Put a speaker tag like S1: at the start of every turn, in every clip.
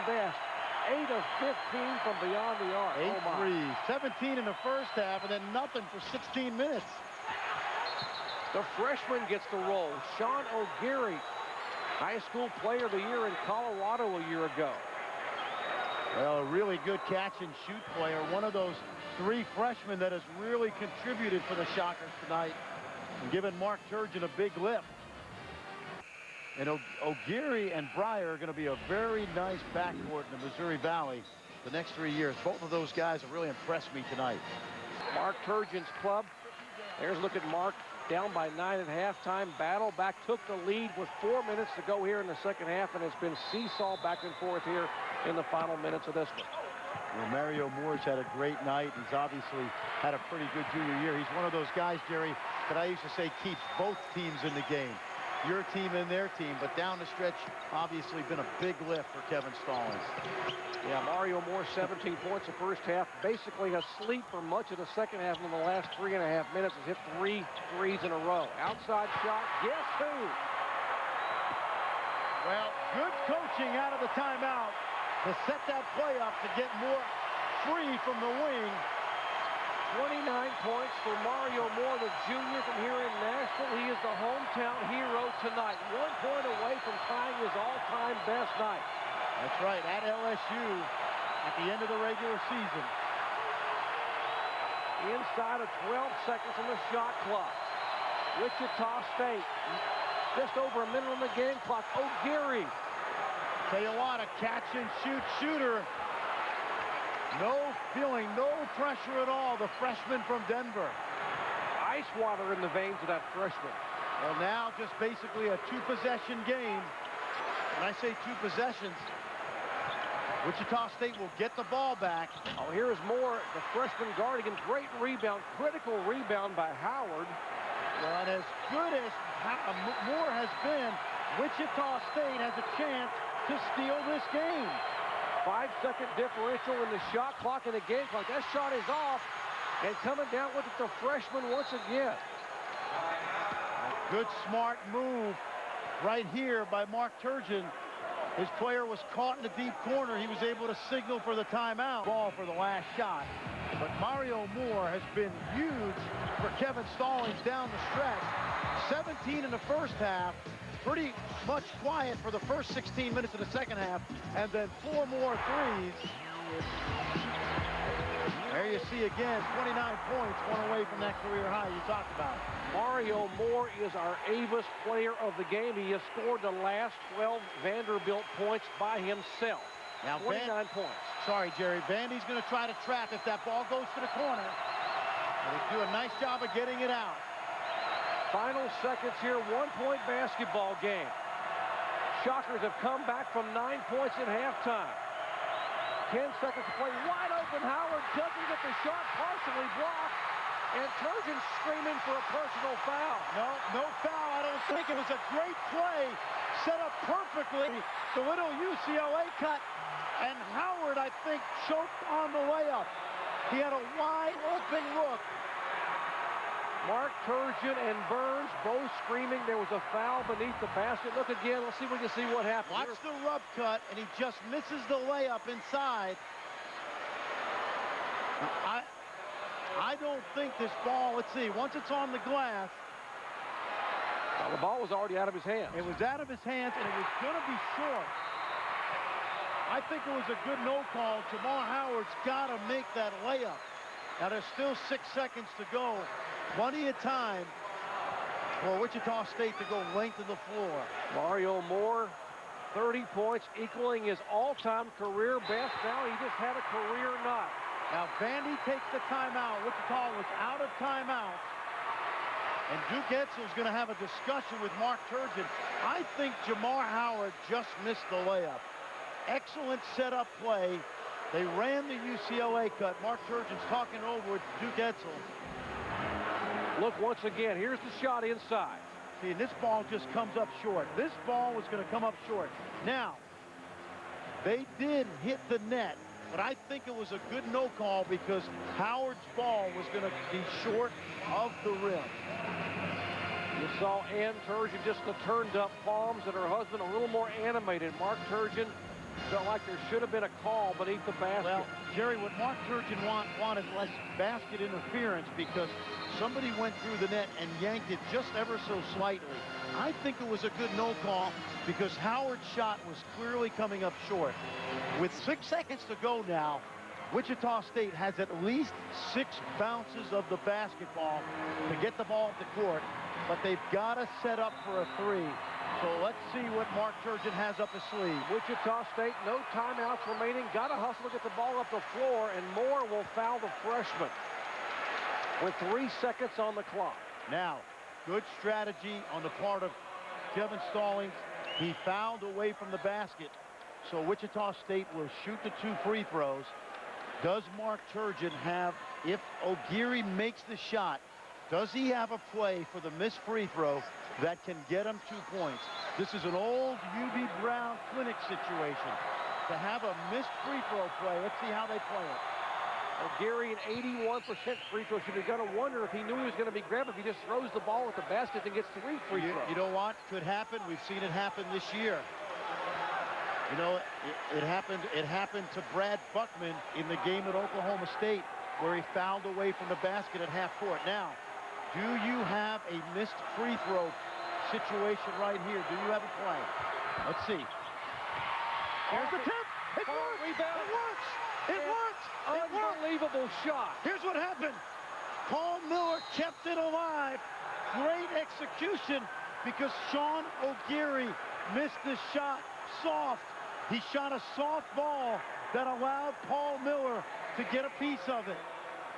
S1: best. 8 of 15 from beyond the arc.
S2: 8 threes, 17 in the first half, and then nothing for 16 minutes.
S1: The freshman gets the roll. Sean O'Geary, high school player of the year in Colorado a year ago.
S2: Well, a really good catch and shoot player. One of those 3 freshmen that has really contributed for the Shockers tonight and given Mark Turgeon a big lift. And O'Geary and Breyer are going to be a very nice backcourt in the Missouri Valley the next 3 years. Both of those guys have really impressed me tonight.
S1: Mark Turgeon's club. There's a look at Mark, down by 9 at halftime. Battle back, took the lead with 4 minutes to go here in the second half, and it's been seesaw back and forth here in the final minutes of this one.
S2: Well, Mario Moore's had a great night. He's obviously had a pretty good junior year. He's one of those guys, Jerry, that I used to say keeps both teams in the game. Your team and their team, but down the stretch, obviously been a big lift for Kevin Stallings.
S1: Yeah, Mario Moore, 17 points the first half, basically asleep for much of the second half. In the last 3.5 minutes, has hit 3 threes in a row. Outside shot, guess who?
S2: Well, good coaching out of the timeout to set that play up to get Moore free from the wing.
S1: 29 points for Mario Moore, the junior from here in Nashville. He is the hometown hero tonight. 1 point away from tying his all-time best night.
S2: That's right, at LSU at the end of the regular season.
S1: Inside of 12 seconds on the shot clock. Wichita State, just over a minute on the game clock. O'Geary.
S2: Tell you what, a catch and shoot shooter. No feeling, no pressure at all, the freshman from Denver.
S1: Ice water in the veins of that freshman.
S2: Well, now just basically a 2-possession game. When I say 2 possessions, Wichita State will get the ball back.
S1: Oh, here is Moore, the freshman guard again. Great rebound, critical rebound by Howard.
S2: Well, and as good as Moore has been, Wichita State has a chance to steal this game.
S1: 5-second differential in the shot clock and the game clock. That shot is off, and coming down with it, the freshman once again.
S2: A good, smart move right here by Mark Turgeon. His player was caught in the deep corner. He was able to signal for the timeout. Ball for the last shot. But Mario Moore has been huge for Kevin Stallings down the stretch. 17 in the first half. Pretty much quiet for the first 16 minutes of the second half, and then 4 more threes. There you see again, 29 points, 1 away from that career high you talked about.
S1: Mario Moore is our Avis player of the game. He has scored the last 12 Vanderbilt points by himself.
S2: Now
S1: 29 points.
S2: Sorry, Jerry. Vandy's going to try to trap if that ball goes to the corner. They do a nice job of getting it out.
S1: Final seconds here, 1-point basketball game. Shockers have come back from 9 points at halftime. 10 seconds to play, wide open. Howard doesn't get the shot, partially blocked, and Turgeon screaming for a personal foul.
S2: No foul. I don't think it was a great play, set up perfectly. The little UCLA cut, and Howard, I think, choked on the layup. He had a wide open look.
S1: Mark Turgeon and Burns both screaming there was a foul beneath the basket. Look again. Let's see if we can see what happened.
S2: Watch the rub cut, and he just misses the layup inside. I don't think this ball, let's see, once it's on the glass.
S1: Well, the ball was already out of his hands.
S2: It was out of his hands, and it was going to be short. I think it was a good no call. Jamal Howard's got to make that layup. Now, there's still 6 seconds to go. Plenty of time for Wichita State to go length of the floor.
S1: Mario Moore, 30 points, equaling his all-time career best. Now he just had a career night.
S2: Now Vandy takes the timeout. Wichita was out of timeout. And Duke Edsall's going to have a discussion with Mark Turgeon. I think Jamar Howard just missed the layup. Excellent setup play. They ran the UCLA cut. Mark Turgeon's talking over with Duke Edsall.
S1: Look once again, here's the shot inside.
S2: See, this ball just comes up short. This ball was going to come up short. Now, they did hit the net, but I think it was a good no call because Howard's ball was going to be short of the rim.
S1: You saw Ann Turgeon, just the turned up palms, and her husband a little more animated. Mark Turgeon Felt like there should have been a call beneath the basket.
S2: Well, Jerry, what Mark Turgeon wanted less basket interference because somebody went through the net and yanked it just ever so slightly. I think it was a good no call because Howard's shot was clearly coming up short. With 6 seconds to go now, Wichita State has at least 6 bounces of the basketball to get the ball up the court, but they've got to set up for a 3. So let's see what Mark Turgeon has up his sleeve.
S1: Wichita State, no timeouts remaining. Got to hustle to get the ball up the floor, and Moore will foul the freshman with 3 seconds on the clock.
S2: Now, good strategy on the part of Kevin Stallings. He fouled away from the basket, so Wichita State will shoot the 2 free throws. Does Mark Turgeon have, if O'Geary makes the shot, does he have a play for the missed free throw that can get him 2 points? This is an old UB Brown clinic situation. To have a missed free throw play, let's see how they play it.
S1: O'Geary, an 81% free throw shooter. You're going to wonder if he knew he was going to be grabbed, if he just throws the ball at the basket and gets 3 free throws.
S2: You know what? Could happen. We've seen it happen this year. You know, it happened to Brad Buckman in the game at Oklahoma State where he fouled away from the basket at half court. Now, do you have a missed free throw situation right here? Do you have a play? Let's see. Here's the tip. It works.
S1: Rebound.
S2: It works. It works. It works.
S1: Unbelievable shot.
S2: Here's what happened. Paul Miller kept it alive. Great execution because Sean O'Geary missed the shot soft. He shot a soft ball that allowed Paul Miller to get a piece of it.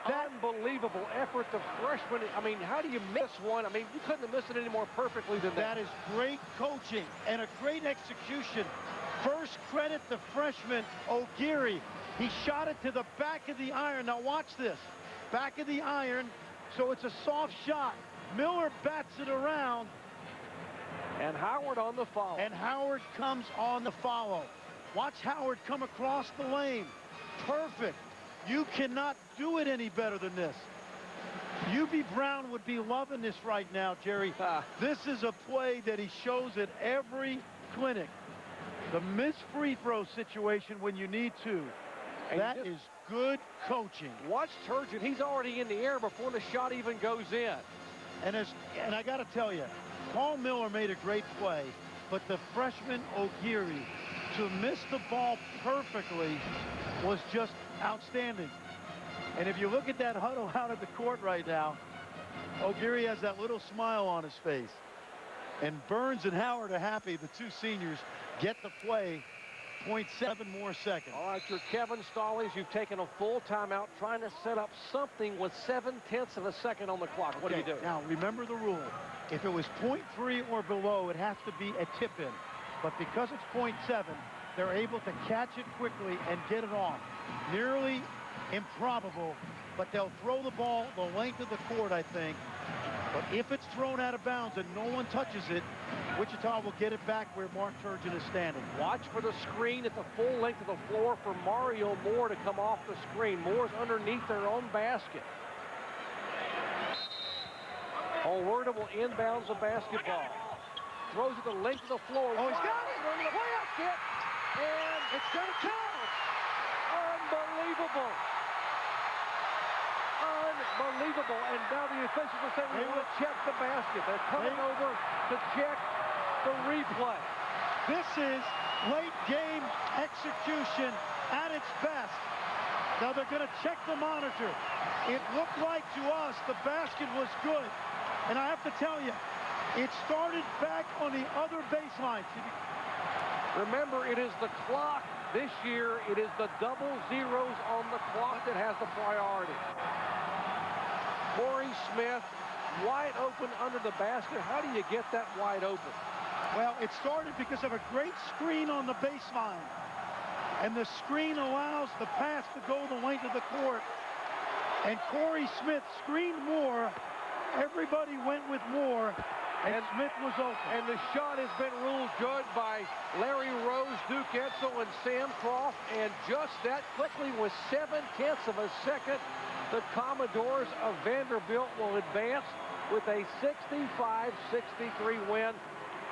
S1: Unbelievable effort, the freshman. I mean, how do you miss one? I mean, you couldn't have missed it any more perfectly than that.
S2: That is great coaching and a great execution. First credit the freshman O'Geary. He shot it to the back of the iron. Now watch this. Back of the iron, so it's a soft shot. Miller bats it around.
S1: And Howard on the follow.
S2: And Howard comes on the follow. Watch Howard come across the lane. Perfect. You cannot do it any better than this. UB Brown would be loving this right now, Jerry. This is a play that he shows at every clinic. The missed free throw situation when you need to. That is good coaching.
S1: Watch Turgeon. He's already in the air before the shot even goes in.
S2: And I got to tell you, Paul Miller made a great play, but the freshman O'Geary to miss the ball perfectly was just outstanding. And if you look at that huddle out at the court right now, O'Geary has that little smile on his face. And Burns and Howard are happy. The 2 seniors get the play. 0.7 more seconds.
S1: All right, you're Kevin Stallings. You've taken a full timeout trying to set up something with 7/10 of a second on the clock. What do you do?
S2: Now, remember the rule. If it was 0.3 or below, it has to be a tip-in. But because it's 0.7, they're able to catch it quickly and get it off. Nearly improbable, but they'll throw the ball the length of the court, I think. But if it's thrown out of bounds and no one touches it, Wichita will get it back where Mark Turgeon is standing.
S1: Watch for the screen at the full length of the floor for Mario Moore to come off the screen. Moore's underneath their own basket. Alwerda will inbounds the basketball. Throws it the length of the floor.
S2: Oh, he's got it!
S1: Under the basket, and
S2: It's going to count!
S1: Unbelievable. Unbelievable. And now the officials are saying we want to check the basket. They're coming over to check the replay.
S2: This is late game execution at its best. Now they're going to check the monitor. It looked like to us the basket was good. And I have to tell you, it started back on the other baseline.
S1: Remember, it is the clock this year. It is the double zeros on the clock that has the priority. Corey Smith, wide open under the basket. How do you get that wide open?
S2: Well, it started because of a great screen on the baseline. And the screen allows the pass to go the length of the court. And Corey Smith screened Moore. Everybody went with Moore. And Smith was open.
S1: And the shot has been ruled good by Larry Rose, Duke Edsel, and Sam Croft. And just that quickly, with 7/10 of a second, the Commodores of Vanderbilt will advance with a 65-63 win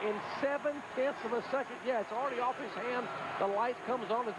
S1: in 7/10 of a second. Yeah, it's already off his hand. The light comes on as the